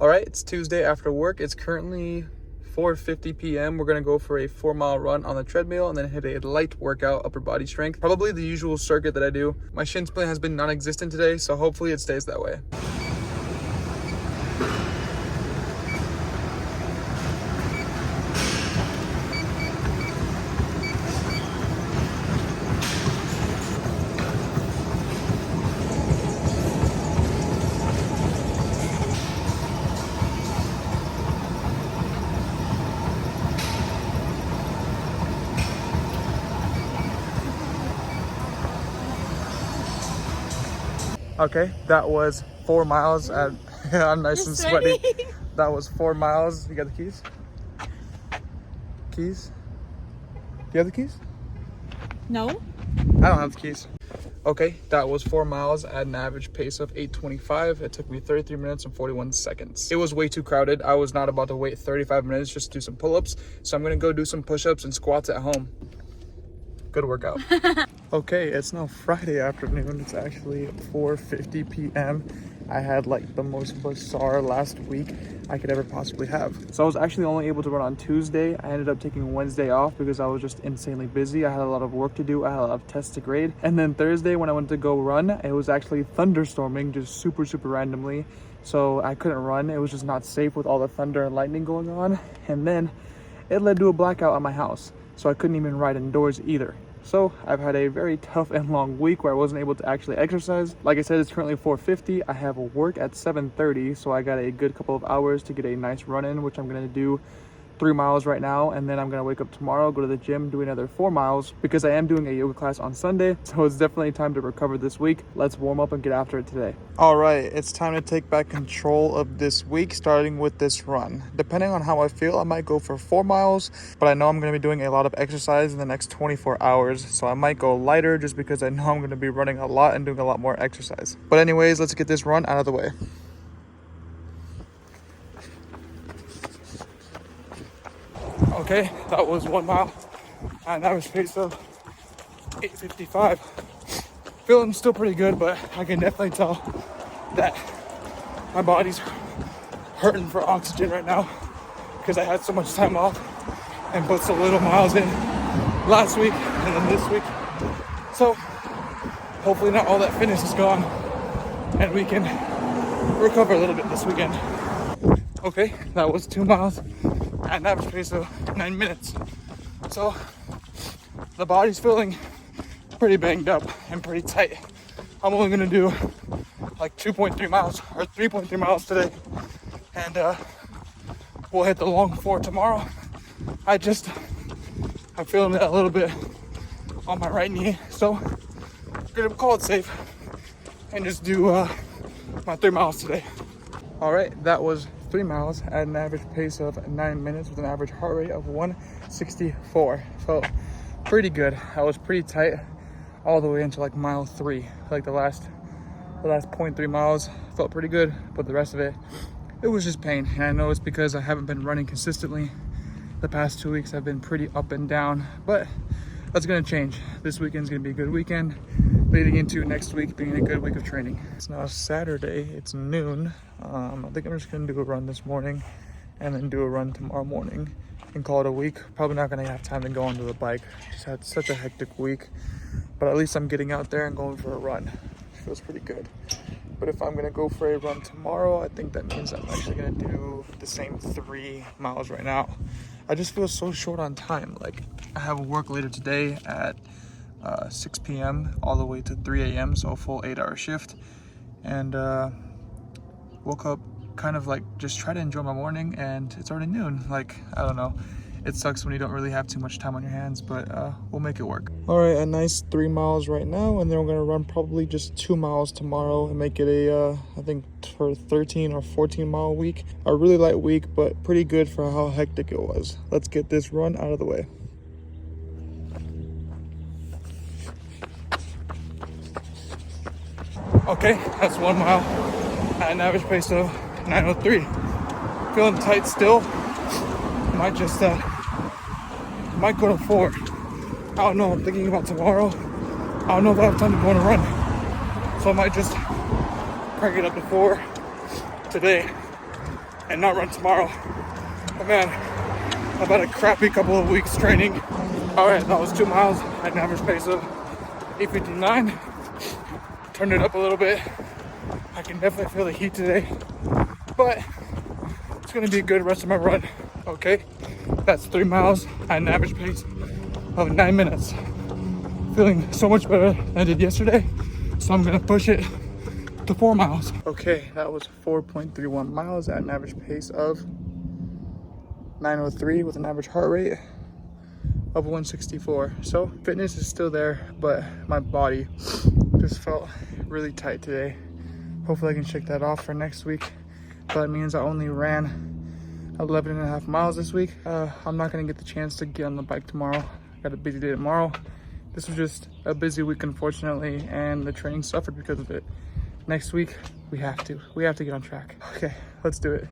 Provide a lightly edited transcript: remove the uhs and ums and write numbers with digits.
All right, it's Tuesday after work. It's currently 4:50 p.m. We're gonna go for a 4-mile run on the treadmill and then hit a light workout, upper body strength. Probably the usual circuit that I do. My shin splint has been non-existent today, so hopefully it stays that way. Okay, that was 4 miles at I'm nice and sweaty. That was 4 miles. You got the keys? Keys? Do you have the keys? No. I don't have the keys. Okay, that was 4 miles at an average pace of 8:25. It took me 33 minutes and 41 seconds. It was way too crowded. I was not about to wait 35 minutes just to do some pull-ups. So I'm gonna go do some push-ups and squats at home. Good workout. Okay, it's now Friday afternoon. It's actually 4:50 p.m. I had like the most bizarre last week I could ever possibly have. So I was actually only able to run on Tuesday. I ended up taking Wednesday off because I was just insanely busy. I had a lot of work to do. I had a lot of tests to grade. And then Thursday when I went to go run, it was actually thunderstorming just super randomly. So I couldn't run. It was just not safe with all the thunder and lightning going on. And then it led to a blackout at my house. So I couldn't even ride indoors either. So I've had a very tough and long week where I wasn't able to actually exercise. Like I said, it's currently 4:50. I have work at 7:30, so I got a good couple of hours to get a nice run in, which I'm gonna do 3 miles right now, and then I'm gonna wake up tomorrow, go to the gym, do another 4 miles because I am doing a yoga class on Sunday. So it's definitely time to recover this week. Let's warm up and get after it today. All right, it's time to take back control of this week, starting with this run. Depending on how I feel, I might go for 4 miles, but I know I'm gonna be doing a lot of exercise in the next 24 hours. So I might go lighter just because I know I'm gonna be running a lot and doing a lot more exercise. But anyways, let's get this run out of the way. Okay, that was 1 mile at an average pace of 8:55. Feeling still pretty good, but I can definitely tell that my body's hurting for oxygen right now because I had so much time off and put so little miles in last week and then this week. So hopefully not all that fitness is gone and we can recover a little bit this weekend. Okay, that was 2 miles at an average pace of 9 minutes. So the body's feeling pretty banged up and pretty tight. I'm only gonna do like 2.3 miles or 3.3 miles today, and we'll hit the long 4 tomorrow. I'm feeling it a little bit on my right knee, so I'm gonna call it safe and just do my 3 miles today. All right, that was 3 miles at an average pace of 9 minutes with an average heart rate of 164. Felt pretty good. I was pretty tight all the way into like mile 3. Like the last 0.3 miles felt pretty good, but the rest of it was just pain. And I know it's because I haven't been running consistently. The past 2 weeks I've been pretty up and down, but that's gonna change. This weekend's gonna be a good weekend, leading into next week being a good week of training. It's now Saturday, it's noon. I think I'm just gonna do a run this morning and then do a run tomorrow morning and call it a week. Probably not gonna have time to go onto the bike. Just had such a hectic week, but at least I'm getting out there and going for a run. Feels pretty good. But if I'm gonna go for a run tomorrow, I think that means I'm actually gonna do the same 3 miles right now. I just feel so short on time. Like I have work later today at 6 p.m. all the way to 3 a.m. so a full 8-hour shift, and woke up kind of like just try to enjoy my morning and it's already noon. Like I don't know, it sucks when you don't really have too much time on your hands, but we'll make it work. All right, a nice 3 miles right now, and then we're gonna run probably just 2 miles tomorrow and make it a I think for 13 or 14 mile week. A really light week, but pretty good for how hectic it was. Let's get this run out of the way. Okay, that's 1 mile at an average pace of 9:03. Feeling tight still. Might just might go to 4. I don't know. I'm thinking about tomorrow. I don't know if I have time to go on a run, so I might just crank it up to 4 today and not run tomorrow. But man, I've had a crappy couple of weeks training. All right, that was 2 miles at an average pace of 8:59. Turned it up a little bit. I can definitely feel the heat today, but it's gonna be a good rest of my run. Okay, that's 3 miles at an average pace of 9 minutes. Feeling so much better than I did yesterday, so I'm gonna push it to 4 miles. Okay, that was 4.31 miles at an average pace of 9:03 with an average heart rate of 164. So fitness is still there, but my body just felt really tight today. Hopefully I can shake that off for next week. But that means I only ran 11.5 miles this week. I'm not gonna get the chance to get on the bike tomorrow. I got a busy day tomorrow. This was just a busy week, unfortunately, and the training suffered because of it. Next week, we have to get on track. Okay, let's do it.